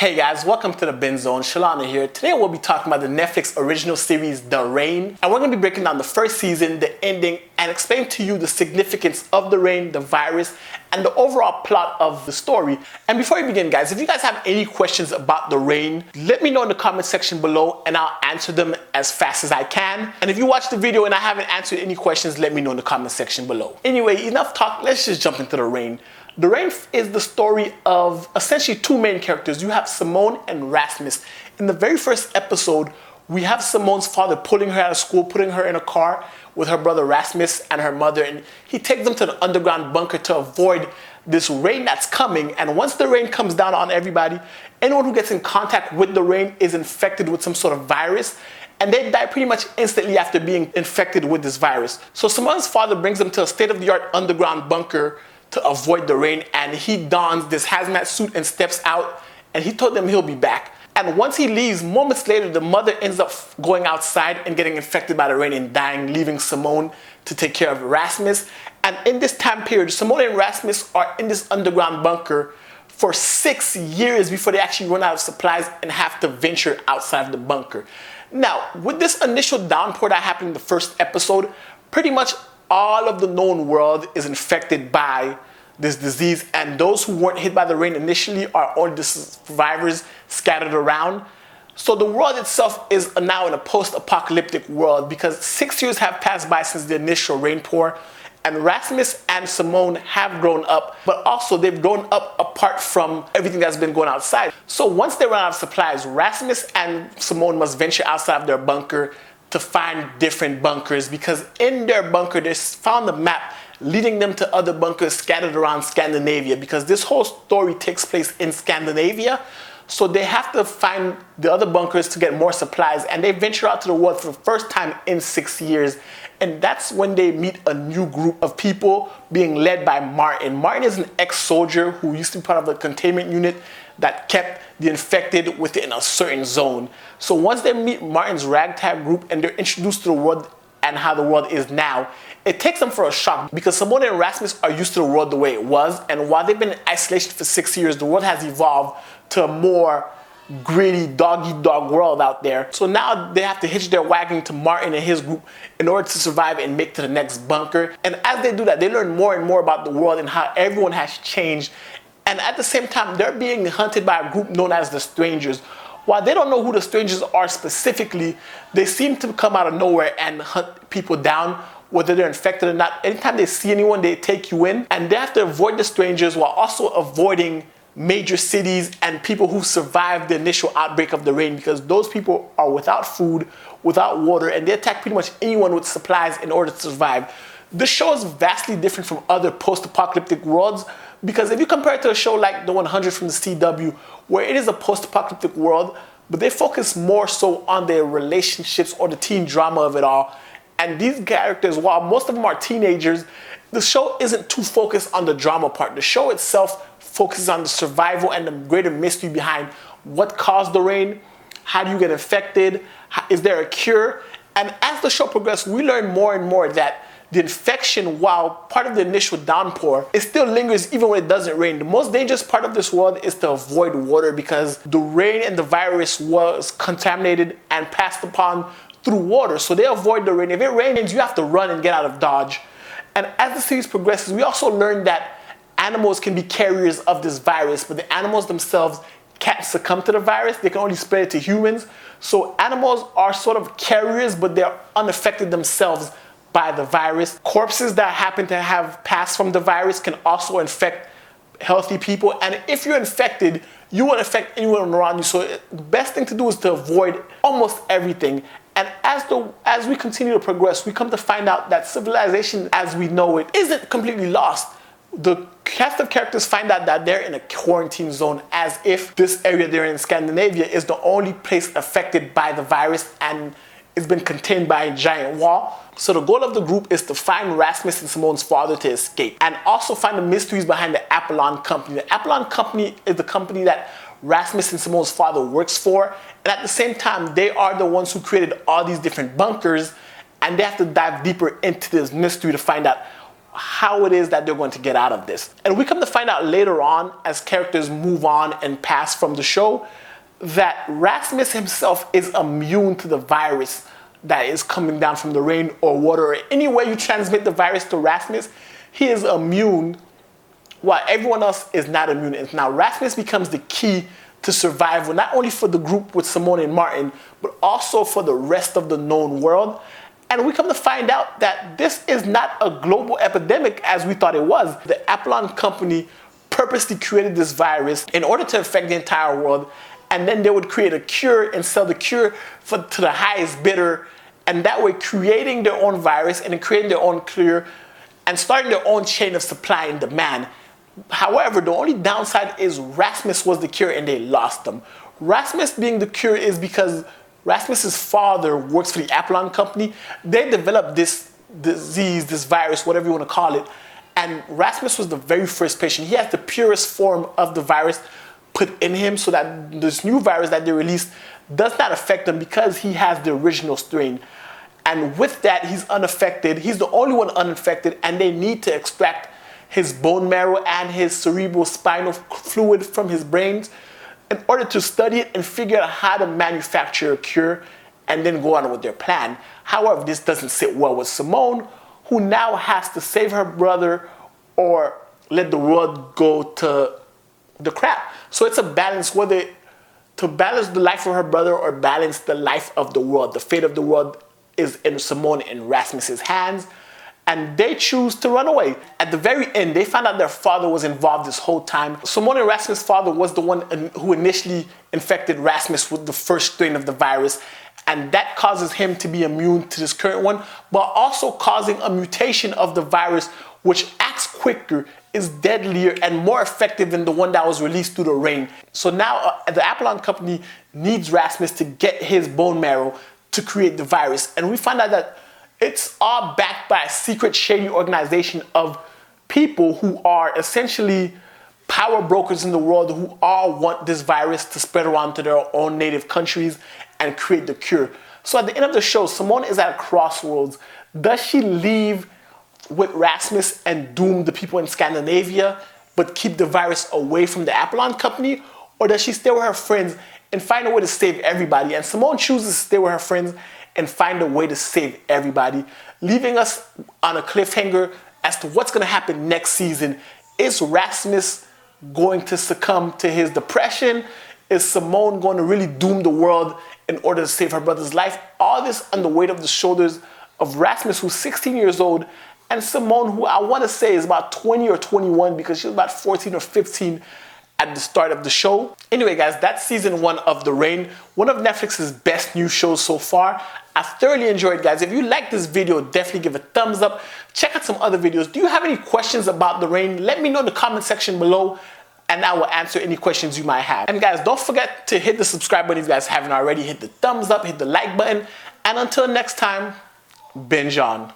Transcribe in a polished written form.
Hey guys, welcome to the Bin Zone. Shalana here. Today we'll be talking about the Netflix original series, The Rain. And we're going to be breaking down the first season, the ending, and explain to you the significance of the rain, the virus, and the overall plot of the story. And before we begin, guys, if you guys have any questions about The Rain, let me know in the comment section below and I'll answer them as fast as I can. And if you watched the video and I haven't answered any questions, let me know in the comment section below. Anyway, enough talk. Let's just jump into The Rain. The Rain is the story of essentially two main characters. You have Simone and Rasmus. In the very first episode, we have Simone's father pulling her out of school, putting her in a car with her brother Rasmus and her mother, and he takes them to the underground bunker to avoid this rain that's coming. And once the rain comes down on everybody, anyone who gets in contact with the rain is infected with some sort of virus, and they die pretty much instantly after being infected with this virus. So Simone's father brings them to a state-of-the-art underground bunker to avoid the rain, and he dons this hazmat suit and steps out, and he told them he'll be back. And once he leaves, moments later, the mother ends up going outside and getting infected by the rain and dying, leaving Simone to take care of Rasmus. And in this time period, Simone and Rasmus are in this underground bunker for 6 years before they actually run out of supplies and have to venture outside of the bunker. Now, with this initial downpour that happened in the first episode, pretty much all of the known world is infected by this disease, and those who weren't hit by the rain initially are only the survivors scattered around. So the world itself is now in a post-apocalyptic world because 6 years have passed by since the initial rain pour, and Rasmus and Simone have grown up, but also they've grown up apart from everything that's been going outside. So once they run out of supplies, Rasmus and Simone must venture outside of their bunker to find different bunkers, because in their bunker they found a map leading them to other bunkers scattered around Scandinavia, because this whole story takes place in Scandinavia. So they have to find the other bunkers to get more supplies, and they venture out to the world for the first time in 6 years. And that's when they meet a new group of people being led by Martin. Martin is an ex-soldier who used to be part of the containment unit that kept the infected within a certain zone. So once they meet Martin's ragtag group and they're introduced to the world and how the world is now, it takes them for a shock, because Simone and Rasmus are used to the world the way it was, and while they've been in isolation for 6 years, the world has evolved to a more gritty, dog-eat-dog world out there. So now they have to hitch their wagon to Martin and his group in order to survive and make to the next bunker. And as they do that, they learn more and more about the world and how everyone has changed. And at the same time, they're being hunted by a group known as the Strangers. While they don't know who the Strangers are specifically, they seem to come out of nowhere and hunt people down, whether they're infected or not. Anytime they see anyone, they take you in, and they have to avoid the Strangers while also avoiding major cities and people who survived the initial outbreak of the rain, because those people are without food, without water, and they attack pretty much anyone with supplies in order to survive. This show is vastly different from other post-apocalyptic worlds, because if you compare it to a show like The 100 from the CW, where it is a post-apocalyptic world, but they focus more so on their relationships or the teen drama of it all. And these characters, while most of them are teenagers, the show isn't too focused on the drama part. The show itself focuses on the survival and the greater mystery behind what caused the rain, how do you get infected, is there a cure? And as the show progresses, we learn more and more that the infection, while part of the initial downpour, it still lingers even when it doesn't rain. The most dangerous part of this world is to avoid water, because the rain and the virus was contaminated and passed upon through water. So they avoid the rain. If it rains, you have to run and get out of Dodge. And as the series progresses, we also learn that animals can be carriers of this virus, but the animals themselves can't succumb to the virus. They can only spread it to humans. So animals are sort of carriers, but they're unaffected themselves by the virus. Corpses that happen to have passed from the virus can also infect healthy people. And if you're infected, you won't affect anyone around you. So the best thing to do is to avoid almost everything. And as we continue to progress, we come to find out that civilization as we know it isn't completely lost. The cast of characters find out that they're in a quarantine zone, as if this area they're in Scandinavia is the only place affected by the virus and it's been contained by a giant wall. So the goal of the group is to find Rasmus and Simone's father to escape, and also find the mysteries behind the Apollon Company. The Apollon Company is the company that Rasmus and Simone's father works for, and at the same time, they are the ones who created all these different bunkers, and they have to dive deeper into this mystery to find out how it is that they're going to get out of this. And we come to find out later on, as characters move on and pass from the show, that Rasmus himself is immune to the virus that is coming down from the rain or water, or any way you transmit the virus to Rasmus, he is immune, while everyone else is not immune. And now Rasmus becomes the key to survival, not only for the group with Simone and Martin, but also for the rest of the known world. And we come to find out that this is not a global epidemic as we thought it was. The Apollon company purposely created this virus in order to infect the entire world, and then they would create a cure and sell the cure to the highest bidder, and that way creating their own virus and creating their own cure and starting their own chain of supply and demand. However, the only downside is Rasmus was the cure and they lost them. Rasmus being the cure is because Rasmus's father works for the Apollon company. They developed this disease, this virus, whatever you want to call it, and Rasmus was the very first patient. He has the purest form of the virus put in him, so that this new virus that they released does not affect him because he has the original strain. And with that, he's unaffected. He's the only one unaffected, and they need to extract his bone marrow and his cerebral spinal fluid from his brains in order to study it and figure out how to manufacture a cure and then go on with their plan. However, this doesn't sit well with Simone, who now has to save her brother or let the world go to the crap. So it's a balance, whether to balance the life of her brother or balance the life of the world. The fate of the world is in Simone and Rasmus's hands, and they choose to run away. At the very end, they found out their father was involved this whole time. Simone and Rasmus' father was the one who initially infected Rasmus with the first strain of the virus, and that causes him to be immune to this current one, but also causing a mutation of the virus which acts quicker, is deadlier, and more effective than the one that was released through the rain. So now the Apollon company needs Rasmus to get his bone marrow to create the virus. And we find out that it's all backed by a secret shady organization of people who are essentially power brokers in the world who all want this virus to spread around to their own native countries and create the cure. So at the end of the show, Simone is at a crossroads. Does she leave with Rasmus and doom the people in Scandinavia, but keep the virus away from the Apollon company? Or does she stay with her friends and find a way to save everybody? And Simone chooses to stay with her friends and find a way to save everybody, leaving us on a cliffhanger as to what's going to happen next season. Is Rasmus going to succumb to his depression? Is Simone going to really doom the world in order to save her brother's life? All this on the weight of the shoulders of Rasmus, who's 16 years old, and Simone, who I want to say is about 20 or 21 because she was about 14 or 15 at the start of the show. Anyway, guys, that's season 1 of The Rain, one of Netflix's best new shows so far. I thoroughly enjoyed, guys. If you like this video, definitely give a thumbs up. Check out some other videos. Do you have any questions about The Rain? Let me know in the comment section below, and I will answer any questions you might have. And guys, don't forget to hit the subscribe button if you guys haven't already. Hit the thumbs up, hit the like button, and until next time, binge on.